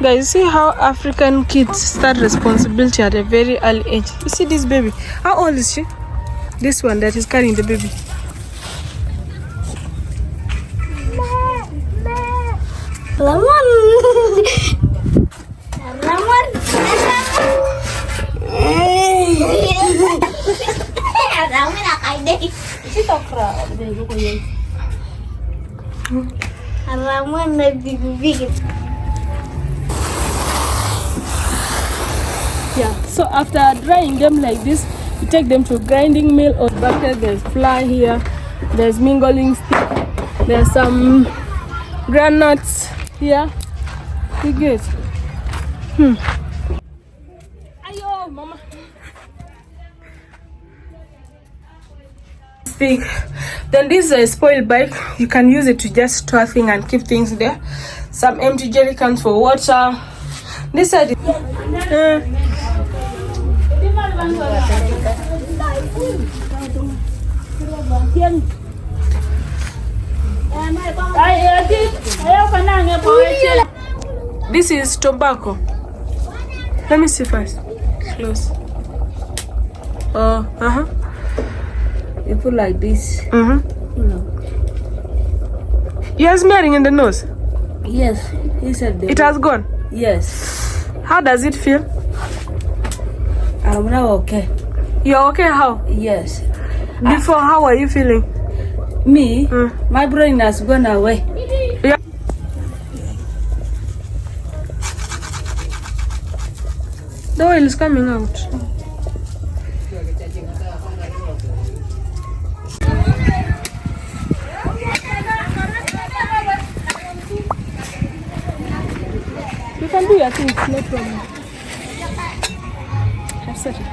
Guys, see how African kids start responsibility at a very early age. You see this baby? How old is she? This one that is carrying the baby. Lemon. Yeah, so after drying them like this, you take them to a grinding mill or bucket. There's flour here, there's mingling stick, there's some granuts here. You get Ayo, mama. Stick. Then this is a spoiled bike. You can use it to just store things and keep things there. Some empty jerry cans for water. This side. This is tobacco. Let me see first. Close. You put like this. You're smearing in the nose. Yes, he said it has gone. Yes. How does it feel? I'm now okay. You're okay? How? Yes. Before, how are you feeling? Me? My brain has gone away. Yeah. The oil is coming out. You can do your things, no problem. I've said it.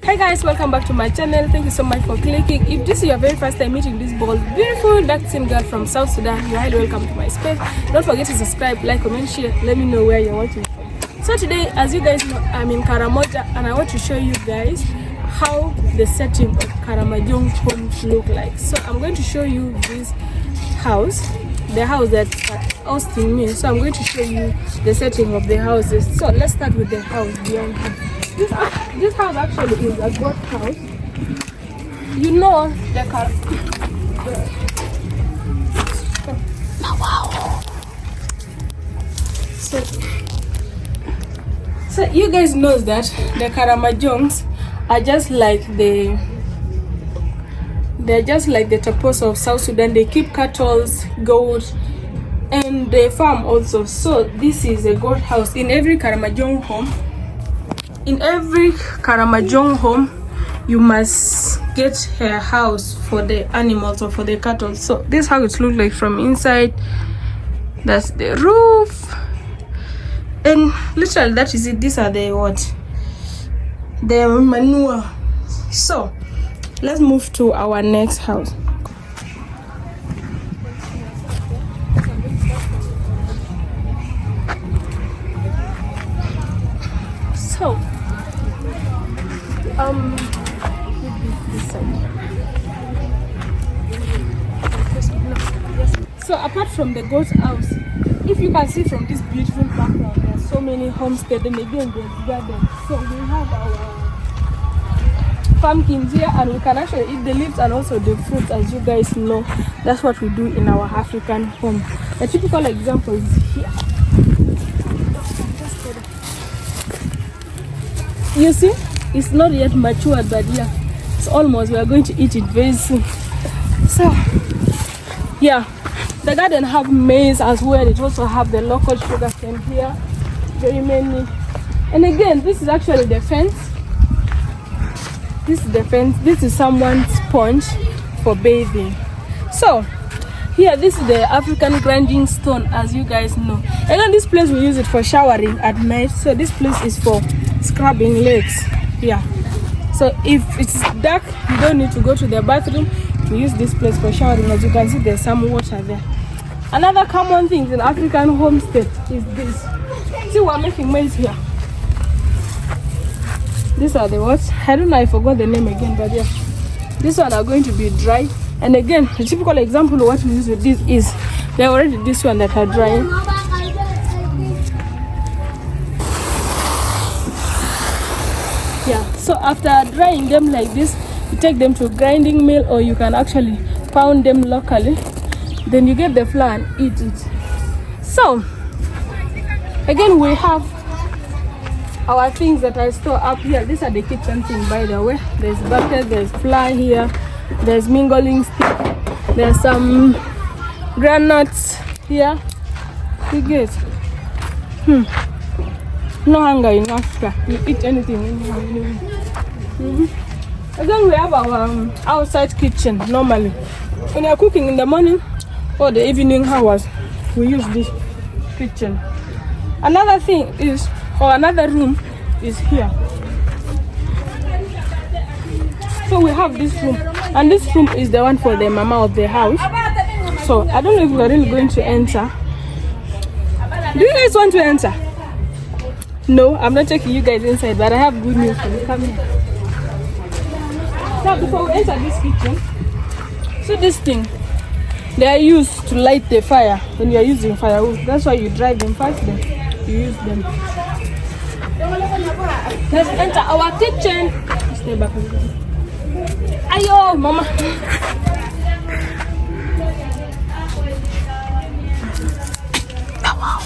Hey guys, welcome back to my channel. Thank you so much for clicking. If this is your very first time meeting this bold, beautiful dark skin girl from South Sudan, you're highly welcome to my space. Don't forget to subscribe, like, comment, share. Let me know where you're watching from. So today, as you guys know, I'm in Karamoja and I want to show you guys how the setting of Karamoja homes look like. So I'm going to show you this house, the house that hosting me. So I'm going to show you the setting of the houses. So let's start with the house beyond here. This house actually is a goat house. You know the car. Wow. So you guys know that the Karamojongs are just like they're just like the Tapos of South Sudan. They keep cattle, goats, and they farm also. So this is a goat house. In every Karamojong home, you must get a house for the animals or for the cattle. So this is how it looks like from inside. That's the roof, and literally that is it. These are the manure. So let's move to our next house. So so apart from the goat house, if you can see from this beautiful background, there are so many homesteads, and again there's gardens. So we have our pumpkins here, and we can actually eat the leaves and also the fruits. As you guys know, that's what we do in our African home. A typical example is here. You see, it's not yet matured, but yeah, it's almost. We are going to eat it very soon. So yeah, the garden have maize as well. It also have the local sugar cane here, very many. And again, this is actually the fence. This is the fence. This is someone's sponge for bathing. So here, this is the African grinding stone, as you guys know. And then this place we use it for showering at night. So this place is for scrubbing legs. Yeah. So if it's dark, you don't need to go to the bathroom to use this place for showering. As you can see, there's some water there. Another common thing in African homestead is this. See, we're making maize here. These are the what? I don't know, I forgot the name again, but yeah. These one are going to be dry. And again, the typical example of what we use with this is they're already this one that are drying. Yeah, so after drying them like this, you take them to a grinding mill, or you can actually pound them locally. Then you get the flour and eat it. So again, we have our things that I store up here. These are the kitchen things, by the way. There's bucket, there's flour here, there's mingling stick, there's some granuts here. You get no hunger in Africa. You eat anything. Again, we have our outside kitchen. Normally when you're cooking in the morning or the evening hours, we use this kitchen. Another thing is, or another room is here. So we have this room, and this room is the one for the mama of the house. So I don't know if we're really going to enter. Do you guys want to enter? No, I'm not taking you guys inside, but I have good news for you. Come here. Now before we enter this kitchen, so this thing, they are used to light the fire when you are using firewood. That's why you drive them first, then you use them. Let's enter our kitchen. Stay back a little bit. Ayo, mama. Oh, wow.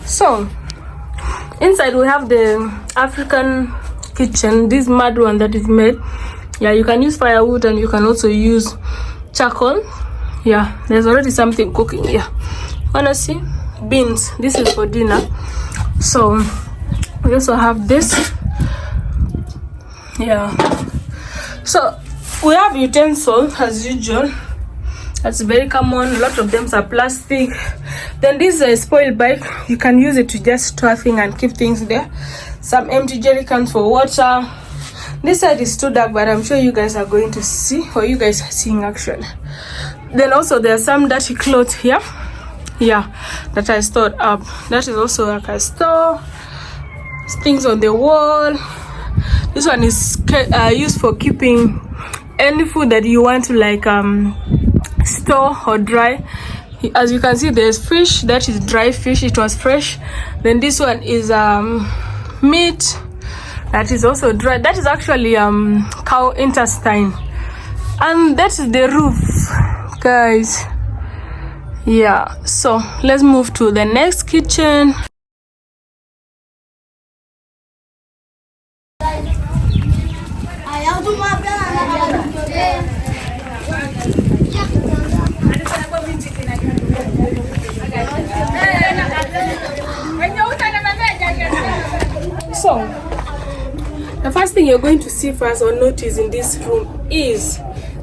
So inside we have the African kitchen, this mud one that is made. Yeah, you can use firewood and you can also use charcoal. Yeah, there's already something cooking here. Wanna see? Beans. This is for dinner. So we also have this. Yeah. So we have utensils as usual. That's very common. A lot of them are plastic. Then this is a spoiled bike. You can use it to just store things and keep things there. Some empty jerry cans for water. This side is too dark, but I'm sure you guys are going to see, or you guys are seeing actually. Then also there are some dirty clothes here. Yeah, that I stored up. That is also like I store things on the wall. This one is used for keeping any food that you want to like store or dry. As you can see, there's fish. That is dry fish. It was fresh. Then this one is meat. That is also dry. That is actually cow intestine. And that is the roof, guys. Yeah, so let's move to the next kitchen. So the first thing you're going to see first or notice in this room is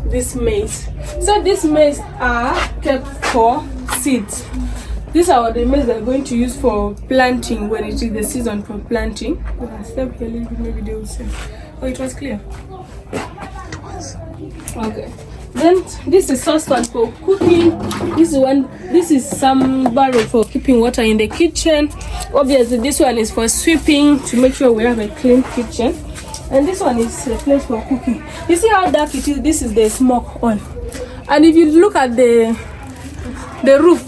this maize. So these maize are kept for seeds. These are the maize they're going to use for planting when it is the season for planting. I'm gonna step here a little bit, maybe they will see. Oh, it was clear. It was. Okay. Then this is saucepan for cooking. This is some barrel for keeping water in the kitchen. Obviously this one is for sweeping to make sure we have a clean kitchen. And this one is a place for cooking. You see how dark it is? This is the smoke oil. And if you look at the roof,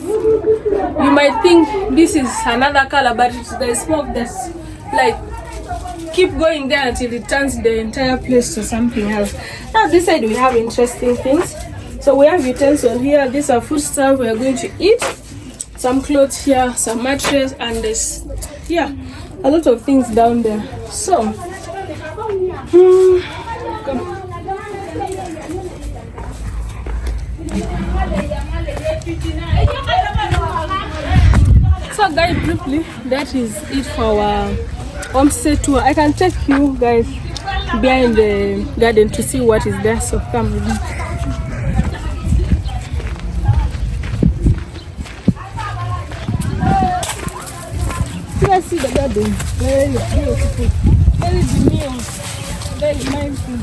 you might think this is another color, but it's the smoke that's like keep going there until it turns the entire place to something else. Now this side we have interesting things. So we have utensils here. These are food stuff we are going to eat. Some clothes here, some mattress, and this, yeah, a lot of things down there. So so guys, briefly, that is it for our homestay tour. I can take you guys behind the garden to see what is there, so come with me. Let's see the garden. Very beautiful, very demure, very mindful.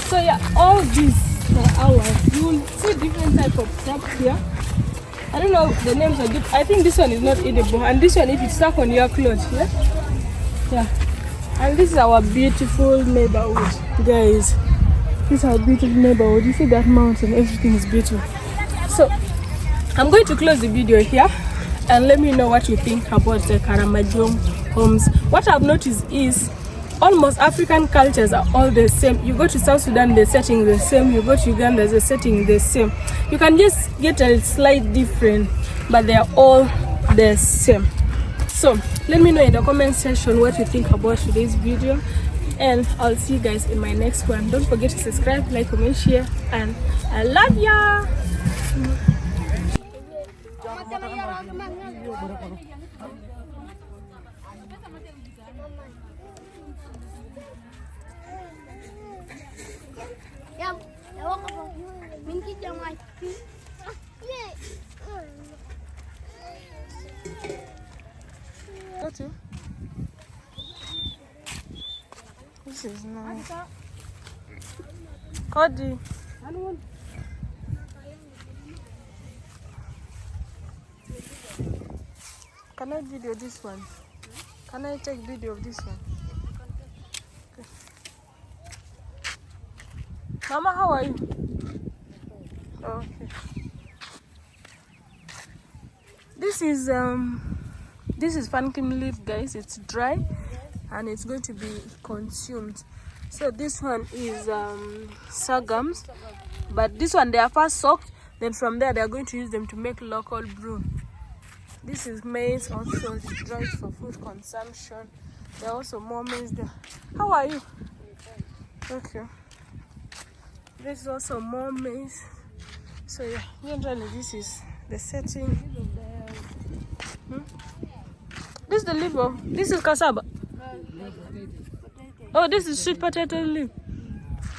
So yeah, all these are ours. You will see different type of crops here. I don't know the names are good. I think this one is not edible, and this one if it's stuck on your clothes, yeah. Yeah. And this is our beautiful neighborhood, guys. This is our beautiful neighborhood. You see that mountain, everything is beautiful. So I'm going to close the video here and let me know what you think about the Karamoja homes. What I've noticed is almost African cultures are all the same. You go to South Sudan, the setting is the same. You go to Uganda, the setting is the same. You can just get a slight different, but they are all the same. So let me know in the comment section what you think about today's video, and I'll see you guys in my next one. Don't forget to subscribe, like, comment, share, and I love ya. This is nice. Cody. Can I video this one? Can I take video of this one? Okay. Mama, how are you? Oh, okay. This is pumpkin leaf, guys. It's dry and it's going to be consumed. So this one is sorghums, but this one they are first soaked, then from there they are going to use them to make local brew. This is maize, also it's dried for food consumption. There are also more maize there. How are you? Okay. This is also more maize. So yeah, generally this is the setting. This is the liver. This is cassava. Oh, this is sweet potato leaf.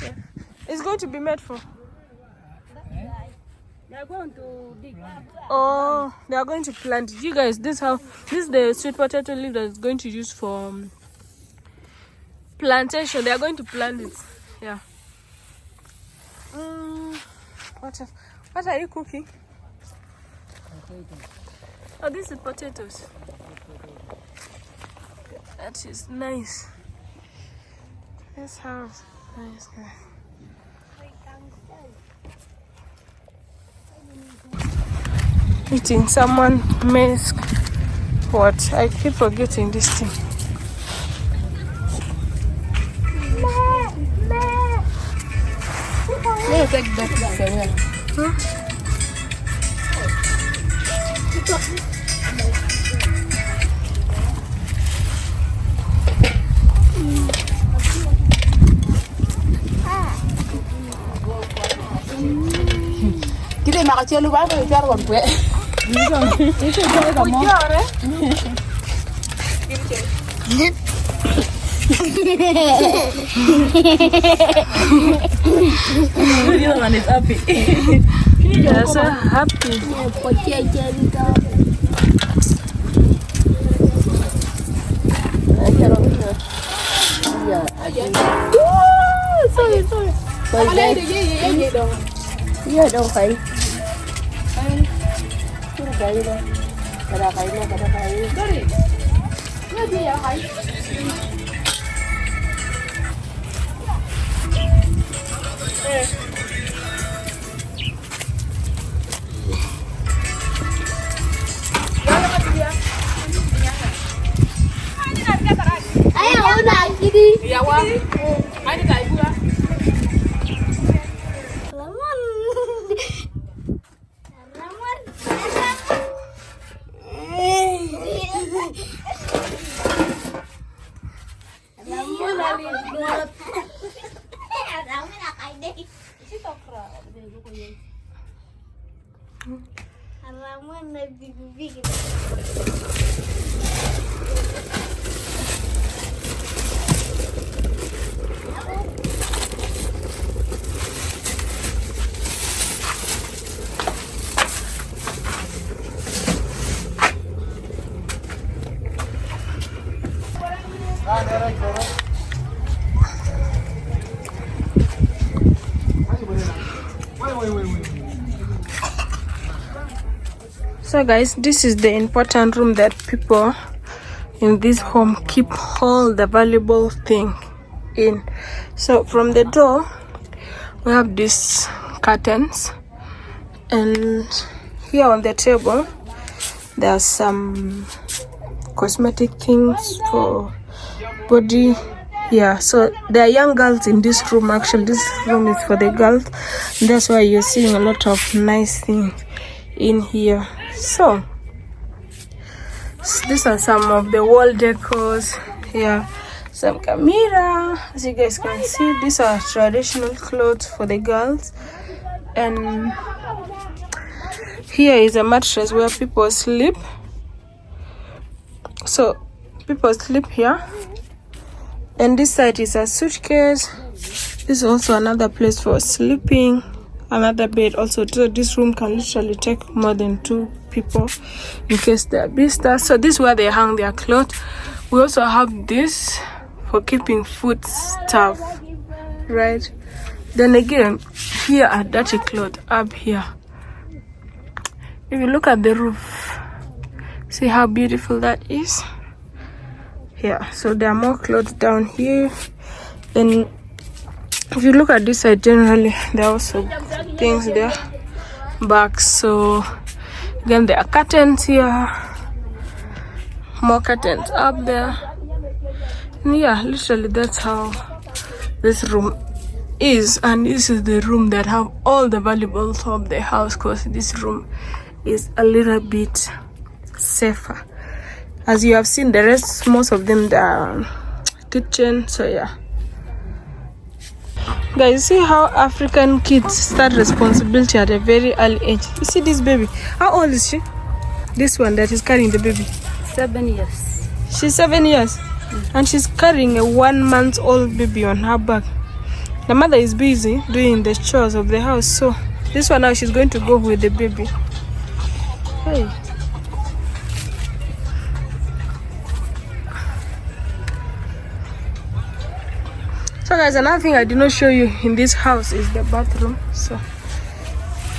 Yeah. It's going to be made for. They are going to dig. Oh, they are going to plant it. You guys, this is the sweet potato leaf that is going to use for plantation. They are going to plant it. Yeah. What are you cooking? Oh, this is potatoes. That is nice. This house, nice guy. Eating someone maize. What? I keep forgetting this thing. Let's take that. Huh? Kita makan celu banget itu cara gue. Itu cara kamu. Dia manis api. They're so happy. Sorry. Iya dong kain. Kain dong. Kada kain. Sorry. Ini dia kain. Ayo udah gini. Iya, Wang. Ayo kita ibu lah. So guys, this is the important room that people in this home keep all the valuable thing in. So from the door we have these curtains, and here on the table there are some cosmetic things for body. Yeah, so there are young girls in this room. Actually, this room is for the girls. That's why you're seeing a lot of nice things in here. So these are some of the wall decors. Yeah, some camera. As you guys can see, these are traditional clothes for the girls. And here is a mattress where people sleep. So people sleep here. And this side is a suitcase. This is also another place for sleeping. Another bed also. So this room can literally take more than 2 people in case they are visitors. So this is where they hang their clothes. We also have this for keeping food stuff, right? Then again, here are dirty clothes up here. If you look at the roof, see how beautiful that is. Yeah, so there are more clothes down here. Then if you look at this side, generally there are also things there, bags. So again, there are curtains here, more curtains up there. And yeah, literally that's how this room is. And this is the room that have all the valuables of the house, because this room is a little bit safer. As you have seen, the rest, most of them, the kitchen. So yeah, guys, see how African kids start responsibility at a very early age. You see this baby, how old is she? This one that is carrying the baby, 7 years. She's 7 years. And she's carrying a 1-month-old baby on her back. The mother is busy doing the chores of the house. So this one now, she's going to go with the baby. Hey. So guys, another thing I did not show you in this house is the bathroom. So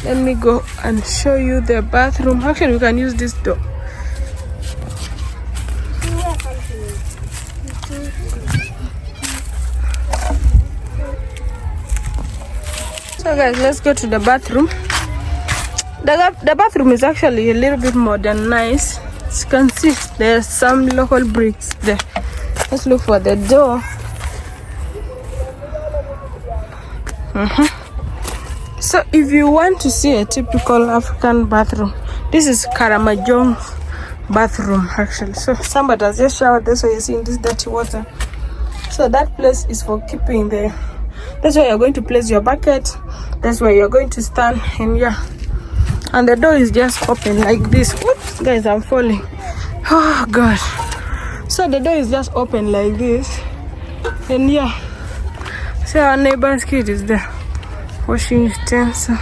let me go and show you the bathroom. Actually, we can use this door. So guys, let's go to the bathroom. The bathroom is actually a little bit more than nice. As you can see, there's some local bricks there. Let's look for the door. So if you want to see a typical African bathroom, this is Karamoja's bathroom actually. So somebody has just showered. That's why you're seeing this dirty water. So that place is for keeping the, that's where you're going to place your bucket. That's where you're going to stand. And yeah, and the door is just open like this. Oops, guys, I'm falling. Oh god. So the door is just open like this. And yeah, so our neighbor's kid is there washing his utensils.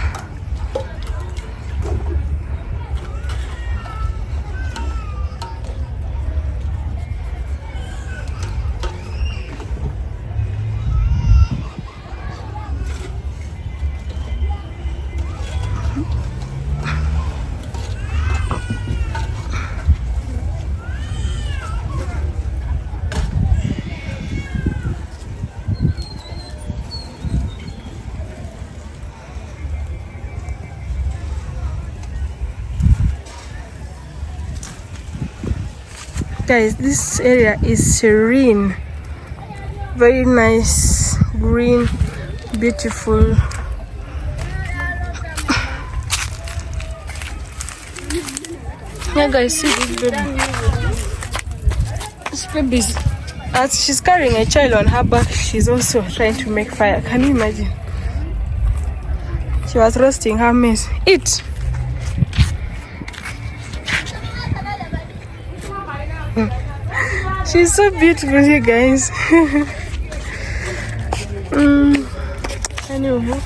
Guys, this area is serene, very nice, green, beautiful. Yeah guys, see this baby. This baby is, as she's carrying a child on her back, she's also trying to make fire. Can you imagine? She was roasting her maize. Eat! She's so beautiful, you guys. Anyway.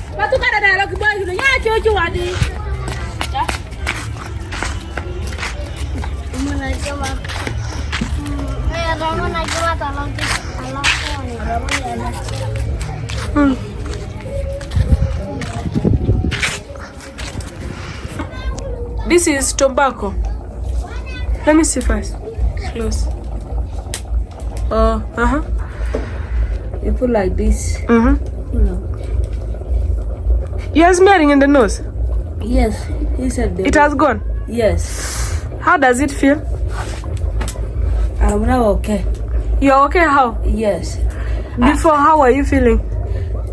This is tobacco. Let me see first. Close. Oh, You put like this. You're smearing in the nose. Yes, he said that. It has gone. Yes. How does it feel? I'm now okay. You're okay? How? Yes. Before, how are you feeling?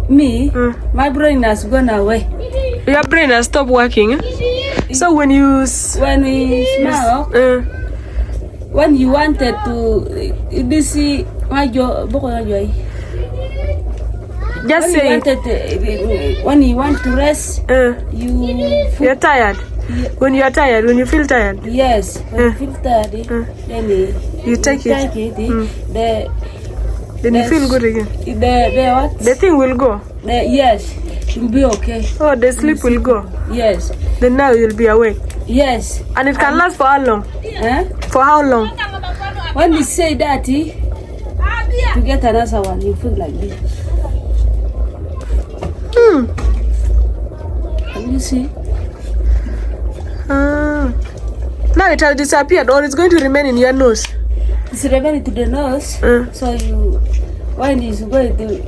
Me, my brain has gone away. Your brain has stopped working. Eh? So when you When we smell, when you wanted to, this is my job. Just say When you want to rest, you're tired. Yeah. When you are tired, when you feel tired, Yes, when you feel tired, then you take it. Then you feel good again. The what? The thing will go. Yes, you'll be okay. Oh, the sleep will go. Yes. Then now you'll be awake. Yes. And it can last for how long? For how long? When you say that, to get another one, you feel like this. Can you see? Now it has disappeared, or it's going to remain in your nose. It's remaining to the nose. So you, when it's going to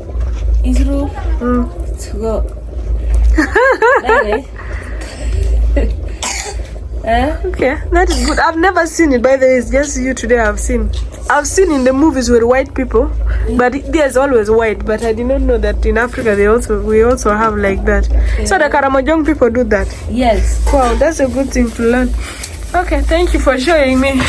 his roof, to go. Okay, that is good. I've never seen it. By the way, it's just you today. I've seen in the movies with white people, but there's always white. But I did not know that in Africa we also have like that. So the Karamojong people do that. Yes. Wow, that's a good thing to learn. Okay, thank you for showing me.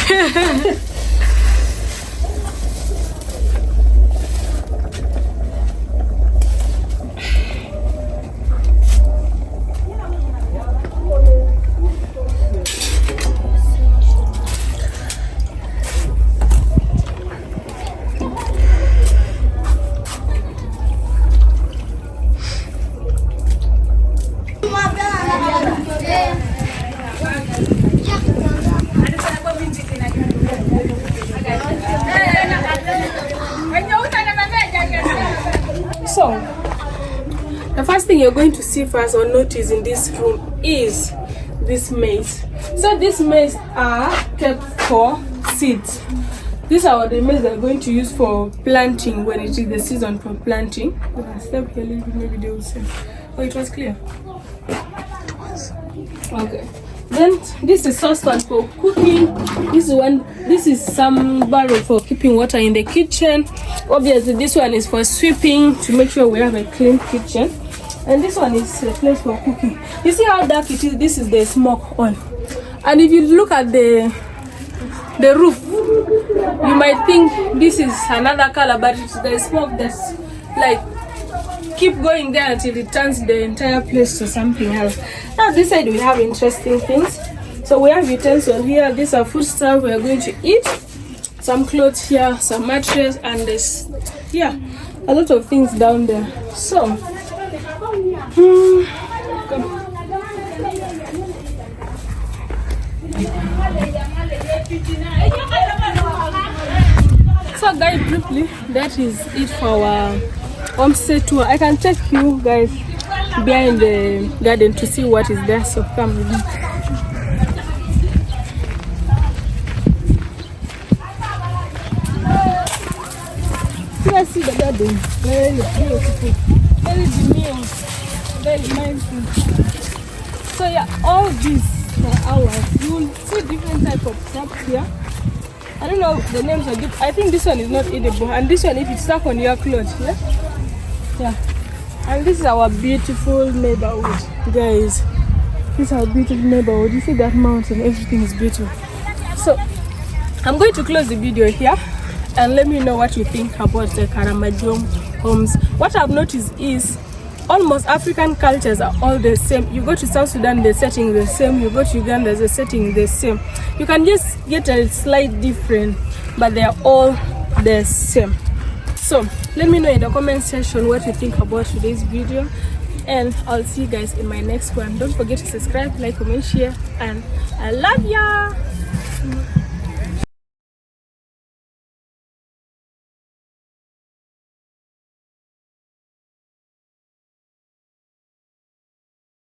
So, the first thing you're going to see first or notice in this room is this maize. So these maize are kept for seeds. These are the maize they're going to use for planting when it is the season for planting. I'm gonna step here a little bit, maybe they will say. Oh, it was clear. It was. Okay. Then this is saucepan for cooking. This is some barrel for keeping water in the kitchen. Obviously this one is for sweeping to make sure we have a clean kitchen. And this one is a place for cooking. You see how dark it is? This is the smoke oil. And if you look at the roof, you might think this is another color, but it's the smoke that's like keep going there until it turns the entire place to something else. Now this side we have interesting things. So we have utensils here. These are food stuff we are going to eat. Some clothes here, some mattress, and this, yeah, a lot of things down there. So so guys, briefly, that is it for our homestay tour. I can take you guys behind the garden to see what is there, so come with me. Let's see the garden. Very beautiful, very demure, very mindful. So yeah, all these for hours you will see different type of crops here. I don't know the names are good. I think this one is not edible, and this one if it's stuck on your clothes, yeah. And this is our beautiful neighborhood, guys. This is our beautiful neighborhood. You see that mountain? Everything is beautiful. So I'm going to close the video here, and let me know what you think about the Karamoja homes. What I've noticed is almost African cultures are all the same. You go to South Sudan, the setting is the same. You go to Uganda, the setting is the same. You can just get a slight different, but they are all the same. So let me know in the comment section what you think about today's video, and I'll see you guys in my next one. Don't forget to subscribe, like, comment, share, and I love ya.